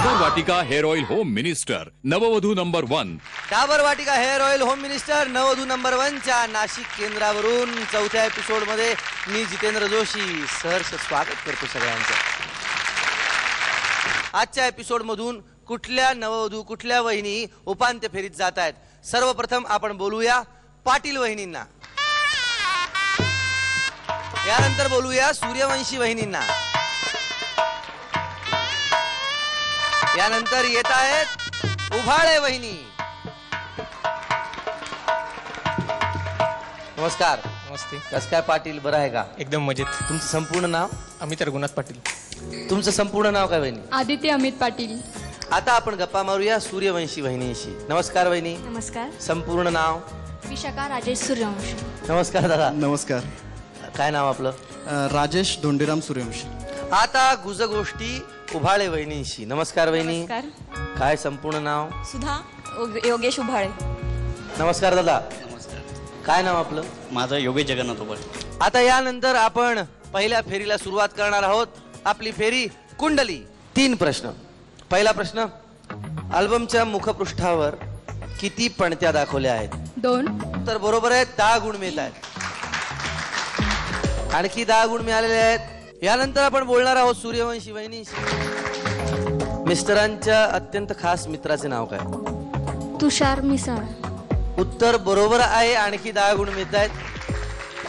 डाबर वाटिका hair oil home minister नववधू number 1. Dabur वाटिका hair oil home minister नववधू number 1 च्या नाशिक केंद्रावरून चौथ्या एपिसोड मध्ये मी जितेंद्र जोशी सहर्ष स्वागत करतो सगळ्यांचं. आजच्या एपिसोड मधून कुठल्या नववधू कुठल्या वहिनी उपांत्य फेरीत जात आहेत. सर्वप्रथम आपण बोलूया पाटील वहिनींना, यानंतर बोलूया सूर्यवंशी वहिनींना, यानंतर येत आहेत उभाळे वहिनी. नमस्कार. नमस्ते. कस काय पाटील, बरं आहे का? एकदम मजेत. तुमचं संपूर्ण नाव? अमित रघुनाथ पाटील. तुमचं संपूर्ण नाव काय वहिनी? आदित्य अमित पाटील. आता आपण गप्पा मारूया सूर्यवंशी वहिनीशी. नमस्कार वहिनी. नमस्कार. संपूर्ण नाव? विशाखा राजेश सूर्यवंशी. नमस्कार दादा. नमस्कार. काय नाव आपलं? राजेश धोंडीराम सूर्यवंशी. आता गुजगोष्टी उभाळे वहिनीशी. नमस्कार वहिनी. नमस्कार. काय संपूर्ण नाव? सुधा योगेश उभाळे. नमस्कार दादा. नमस्कार. काय नाव आपलं? माझा योगेश जगन्नाथ उभाळे. आता यानंतर आपण पहिल्या फेरीला सुरुवात करणार आहोत. आपली फेरी कुंडली. 3 प्रश्न. पहिला प्रश्न, अल्बमच्या मुखपृष्ठावर किती पणत्या दाखवल्या आहेत? 2. तर बरोबर आहे, 10 गुण मिळत आहेत. आणखी 10 गुण मिळालेले आहेत. यानंतर आपण बोलणार आहोत सूर्यवंशी वहिनीशी. मिस्टरांच्या अत्यंत खास मित्राचे नाव काय? तुषार मिसाळ. उत्तर बरोबर आहे. आणखी 10 गुण मिळत आहेत.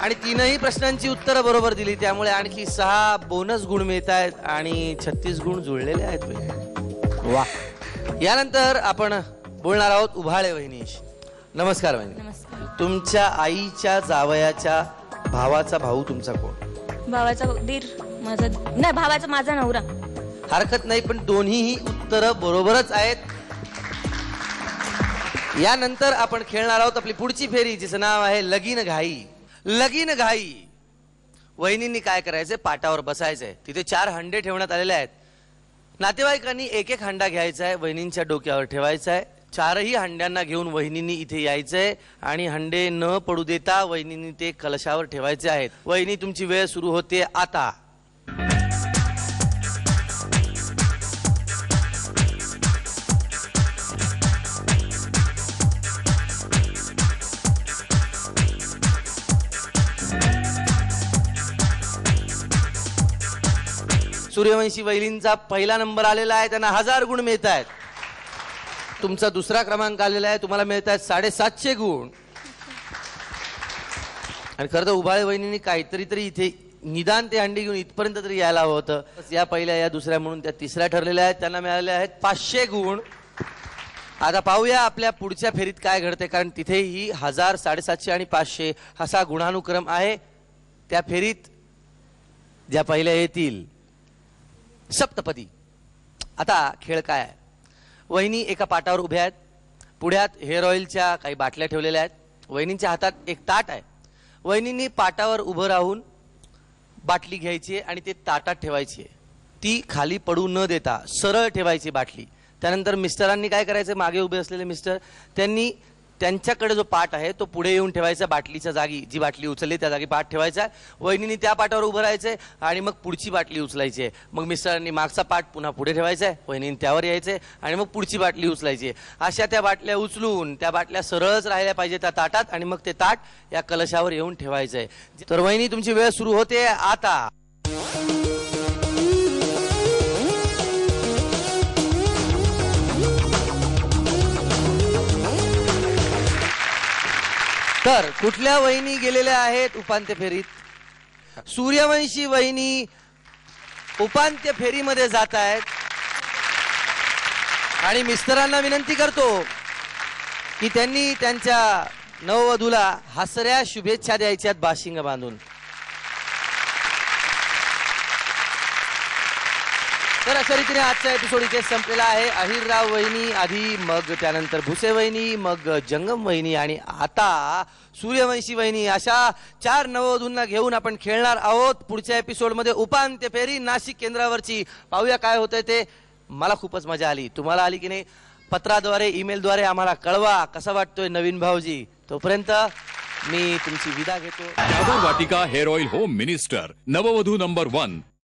आणि 3ही प्रश्नांची उत्तरं बरोबर दिली, त्यामुळे आणखी 6 बोनस गुण मिळत आहेत आणि 36 गुण जुळलेले आहेत. वा. यानंतर आपण बोलणार आहोत उभाळे वहिनीशी. नमस्कार वहिनी. नमस्कार. तुमच्या आईच्या जावयाच्या भावाचा भाऊ तुमचा कोण? भावाचा दीर माझा, नाही भावाचा माझा नवरा. हरकत नाही, पण दोन्हीही उत्तरं बरोबरच आहेत. यानंतर आपण खेळणार आहोत आपली पुढची फेरी, जिचं नाव आहे लगीन घाई. लगीन घाई. वहिनींनी काय करायचंय, पाटावर बसायचंय. तिथे 4 हंडे ठेवण्यात आलेले आहेत. नातेवाईकांनी एक हंडा घ्यायचा आहे, वहिनींच्या डोक्यावर ठेवायचा आहे. 4ही हंड्यांना घेऊन वहिनींनी इथे यायचंय आणि हंडे न पडू देता वहिनींनी ते कलशावर ठेवायचे आहेत. वहिनी, तुमची वेळ सुरू होते आता. सूर्यवंशी वहिनींचा पहिला नंबर आलेला आहे, त्यांना 1000 गुण मिळत आहेत. तुमचा दुसरा क्रमांक आलेला आहे, तुम्हाला मिळत आहेत 750 गुण. आणि खरं तर उभाळे वहिनींनी काहीतरी तरी इथे निदान ते हंडी घेऊन इथपर्यंत तरी यायला हवं होतं. या पहिल्या, या दुसऱ्या म्हणून त्या तिसऱ्या ठरलेल्या आहेत, त्यांना मिळाले आहेत 500 गुण. आता पाहूया आपल्या पुढच्या फेरीत काय घडते, कारण तिथेही 1000, 750 आणि 500 असा गुणानुक्रम आहे. त्या फेरीत ज्या पहिल्या येतील सप्तपदी. आता खेळ काय आहे, वहिनी एका पाटावर उभ्या आहेत. पुढ्यात हेअर ऑइलच्या काही बाटल्या ठेवलेल्या आहेत. वहिनींच्या हातात एक ताट आहे. वहिनींनी पाटावर उभं राहून बाटली घ्यायची आणि ते ताटात ठेवायची. ती खाली पडू न देता सरळ ठेवायची बाटली. त्यानंतर मिस्टरांनी काय करायचं, मागे उभे असलेले मिस्टर, त्यांनी त्यांच्याकडे जो पाट आहे तो पुढे येऊन ठेवायचा. बाटलीच्या जागी, जी बाटली उचलली त्या जागी पाट ठेवायचा. वहिनींनी त्या पाटावर उभं राहायचंय आणि मग पुढची बाटली उचलायची आहे. मग मिस्टरांनी मागचा पाट पुन्हा पुढे ठेवायचा आहे, वहिनींनी त्यावर यायचंय आणि मग पुढची बाटली उचलायची आहे. अशा त्या बाटल्या उचलून त्या बाटल्या सरळच राहिल्या पाहिजे त्या ताटात आणि मग ते ताट या कलशावर येऊन ठेवायचंय. तर वहिनी, तुमची वेळ सुरू होते आता. तर कुठल्या वहिनी गेलेल्या आहेत उपांत्य फेरीत? सूर्यवंशी वहिनी उपांत्य फेरीमध्ये जात आहेत. आणि मिस्टरांना विनंती करतो की त्यांनी त्यांच्या नववधूला हसऱ्या शुभेच्छा द्यायच्यात बाशिंग बांधून. तर अशा रीतीने आजचा एपिसोड इथे संपलेला आहे. अहिरराव वहिनी आधी, मग त्यानंतर भुसे वहिनी, मग जंगम वहिनी आणि आता सूर्यवंशी वहिनी, अशा 4 नववधूंना घेऊन आपण खेळणार आहोत पुढच्या एपिसोडमध्ये उपांत्य फेरी नाशिक केंद्रावरची. पाहूया काय होतंय ते. मला खूपच मजा आली. तुम्हाला आली की नाही? पत्राद्वारे, ईमेलद्वारे आम्हाला कळवा कसा वाटतोय नवीन भाऊजी. तोपर्यंत मी तुमची विदा घेतो. डाबर वाटिका हेअर ऑइल होम मिनिस्टर नववधू नंबर 1.